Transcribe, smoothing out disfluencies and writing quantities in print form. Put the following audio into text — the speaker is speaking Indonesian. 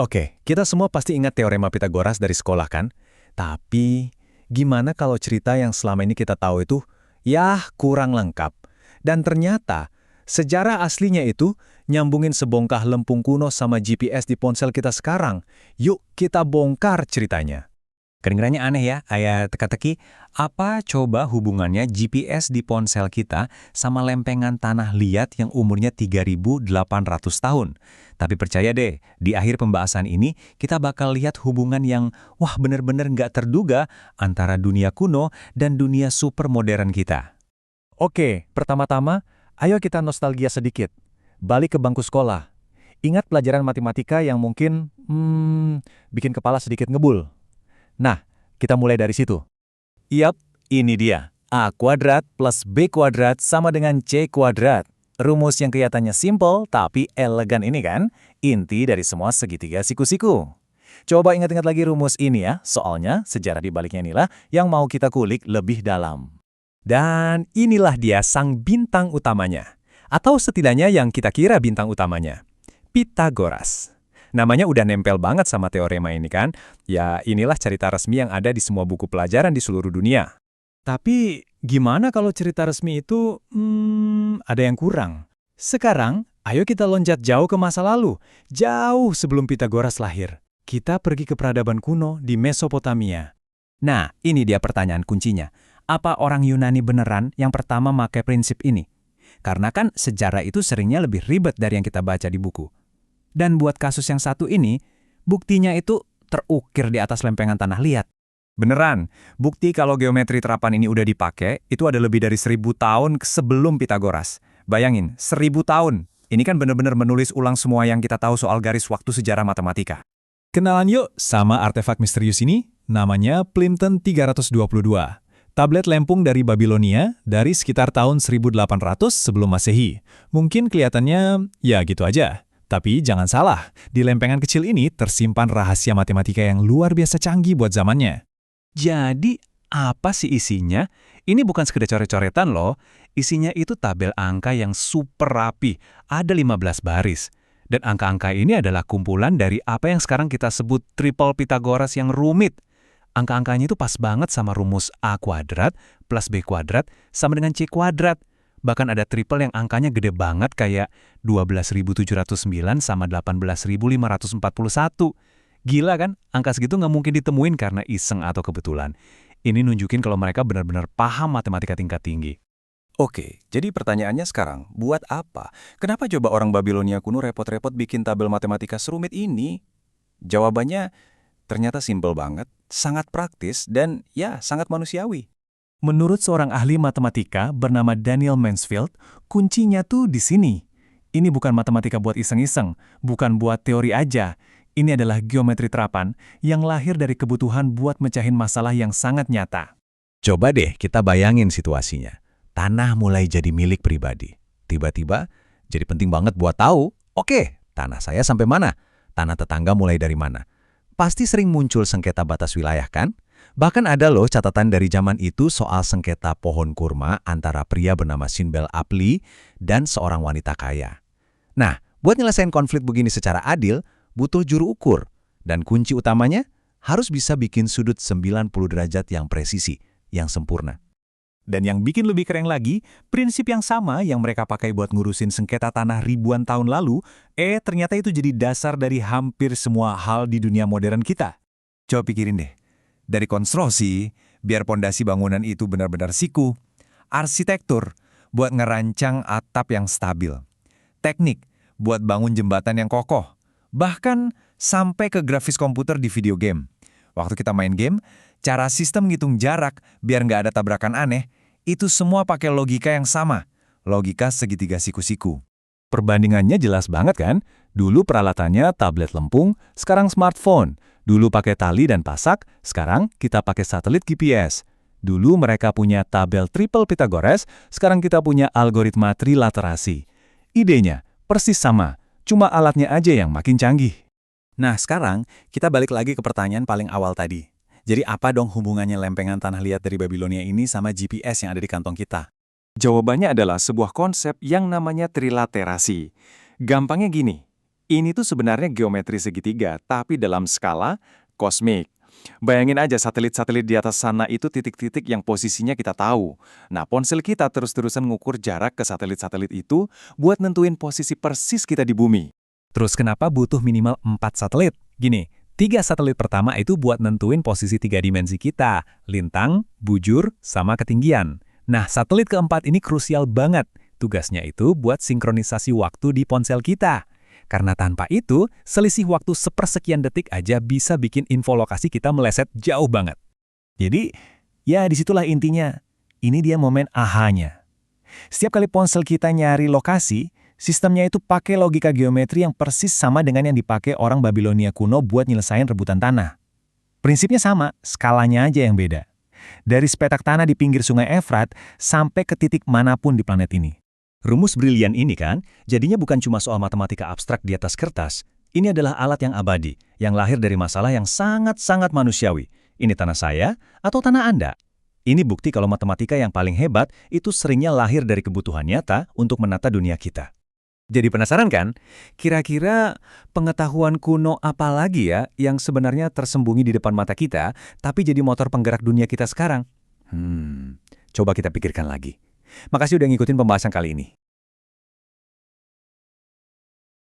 Oke, kita semua pasti ingat teorema Pitagoras dari sekolah kan? Tapi, gimana kalau cerita yang selama ini kita tahu itu, ya kurang lengkap. Dan ternyata, sejarah aslinya itu nyambungin sebongkah lempung kuno sama GPS di ponsel kita sekarang. Yuk kita bongkar ceritanya. Kedengarannya aneh ya, ayat teka-teki. Apa coba hubungannya GPS di ponsel kita sama lempengan tanah liat yang umurnya 3.800 tahun? Tapi percaya deh, di akhir pembahasan ini kita bakal lihat hubungan yang bener-bener nggak terduga antara dunia kuno dan dunia super modern kita. Oke, pertama-tama, ayo kita nostalgia sedikit. Balik ke bangku sekolah. Ingat pelajaran matematika yang mungkin, bikin kepala sedikit ngebul. Nah, kita mulai dari situ. Yap, ini dia. A kuadrat plus B kuadrat sama dengan C kuadrat. Rumus yang kelihatannya simple tapi elegan ini kan, inti dari semua segitiga siku-siku. Coba ingat-ingat lagi rumus ini ya, soalnya sejarah di baliknya inilah yang mau kita kulik lebih dalam. Dan inilah dia sang bintang utamanya. Atau setidaknya yang kita kira bintang utamanya. Pitagoras. Namanya udah nempel banget sama teorema ini kan? Ya inilah cerita resmi yang ada di semua buku pelajaran di seluruh dunia. Tapi gimana kalau cerita resmi itu, ada yang kurang? Sekarang, ayo kita loncat jauh ke masa lalu. Jauh sebelum Pitagoras lahir. Kita pergi ke peradaban kuno di Mesopotamia. Nah, ini dia pertanyaan kuncinya. Apa orang Yunani beneran yang pertama pakai prinsip ini? Karena kan sejarah itu seringnya lebih ribet dari yang kita baca di buku. Dan buat kasus yang satu ini, buktinya itu terukir di atas lempengan tanah liat. Beneran, bukti kalau geometri terapan ini udah dipakai, itu ada lebih dari 1.000 tahun sebelum Pitagoras. Bayangin, 1.000 tahun. Ini kan bener-bener menulis ulang semua yang kita tahu soal garis waktu sejarah matematika. Kenalan yuk sama artefak misterius ini, namanya Plimpton 322. Tablet lempung dari Babilonia dari sekitar tahun 1800 sebelum Masehi. Mungkin kelihatannya ya gitu aja. Tapi jangan salah, di lempengan kecil ini tersimpan rahasia matematika yang luar biasa canggih buat zamannya. Jadi, apa sih isinya? Ini bukan sekedar coret-coretan loh. Isinya itu tabel angka yang super rapi, ada 15 baris. Dan angka-angka ini adalah kumpulan dari apa yang sekarang kita sebut triple Pitagoras yang rumit. Angka-angkanya itu pas banget sama rumus A kuadrat plus B kuadrat sama dengan C kuadrat. Bahkan ada triple yang angkanya gede banget kayak 12.709 sama 18.541. Gila kan? Angka segitu nggak mungkin ditemuin karena iseng atau kebetulan. Ini nunjukin kalau mereka benar-benar paham matematika tingkat tinggi. Oke, jadi pertanyaannya sekarang, buat apa? Kenapa coba orang Babilonia kuno repot-repot bikin tabel matematika serumit ini? Jawabannya ternyata simpel banget, sangat praktis, dan ya sangat manusiawi. Menurut seorang ahli matematika bernama Daniel Mansfield, kuncinya tuh di sini. Ini bukan matematika buat iseng-iseng, bukan buat teori aja. Ini adalah geometri terapan yang lahir dari kebutuhan buat mecahin masalah yang sangat nyata. Coba deh kita bayangin situasinya. Tanah mulai jadi milik pribadi. Tiba-tiba jadi penting banget buat tahu, oke, tanah saya sampai mana? Tanah tetangga mulai dari mana? Pasti sering muncul sengketa batas wilayah kan? Bahkan ada loh catatan dari zaman itu soal sengketa pohon kurma antara pria bernama Sinbel Apli dan seorang wanita kaya. Nah, buat nyelesain konflik begini secara adil, butuh juru ukur. Dan kunci utamanya harus bisa bikin sudut 90 derajat yang presisi, yang sempurna. Dan yang bikin lebih keren lagi, prinsip yang sama yang mereka pakai buat ngurusin sengketa tanah ribuan tahun lalu, ternyata itu jadi dasar dari hampir semua hal di dunia modern kita. Coba pikirin deh. Dari konstruksi, biar pondasi bangunan itu benar-benar siku. Arsitektur, buat ngerancang atap yang stabil. Teknik, buat bangun jembatan yang kokoh. Bahkan sampai ke grafis komputer di video game. Waktu kita main game, cara sistem ngitung jarak biar nggak ada tabrakan aneh, itu semua pakai logika yang sama. Logika segitiga siku-siku. Perbandingannya jelas banget kan? Dulu peralatannya tablet lempung, sekarang smartphone. Dulu pakai tali dan pasak, sekarang kita pakai satelit GPS. Dulu mereka punya tabel triple Pitagoras, sekarang kita punya algoritma trilaterasi. Idenya persis sama, cuma alatnya aja yang makin canggih. Nah sekarang, kita balik lagi ke pertanyaan paling awal tadi. Jadi apa dong hubungannya lempengan tanah liat dari Babilonia ini sama GPS yang ada di kantong kita? Jawabannya adalah sebuah konsep yang namanya trilaterasi. Gampangnya gini, Ini tuh sebenarnya geometri segitiga, tapi dalam skala kosmik. Bayangin aja satelit-satelit di atas sana itu titik-titik yang posisinya kita tahu. Nah, ponsel kita terus-terusan ngukur jarak ke satelit-satelit itu buat nentuin posisi persis kita di bumi. Terus kenapa butuh minimal 4 satelit? Gini, 3 satelit pertama itu buat nentuin posisi 3 dimensi kita, lintang, bujur, sama ketinggian. Nah, satelit keempat ini krusial banget. Tugasnya itu buat sinkronisasi waktu di ponsel kita. Karena tanpa itu, selisih waktu sepersekian detik aja bisa bikin info lokasi kita meleset jauh banget. Jadi, ya disitulah intinya. Ini dia momen ahanya. Setiap kali ponsel kita nyari lokasi, sistemnya itu pakai logika geometri yang persis sama dengan yang dipakai orang Babilonia kuno buat nyelesain rebutan tanah. Prinsipnya sama, skalanya aja yang beda. Dari sepetak tanah di pinggir sungai Efrat sampai ke titik manapun di planet ini. Rumus brilian ini kan, jadinya bukan cuma soal matematika abstrak di atas kertas. Ini adalah alat yang abadi, yang lahir dari masalah yang sangat-sangat manusiawi. Ini tanah saya atau tanah Anda? Ini bukti kalau matematika yang paling hebat itu seringnya lahir dari kebutuhan nyata untuk menata dunia kita. Jadi penasaran kan? Kira-kira pengetahuan kuno apa lagi ya yang sebenarnya tersembunyi di depan mata kita, tapi jadi motor penggerak dunia kita sekarang? Coba kita pikirkan lagi. Makasih udah ngikutin pembahasan kali ini.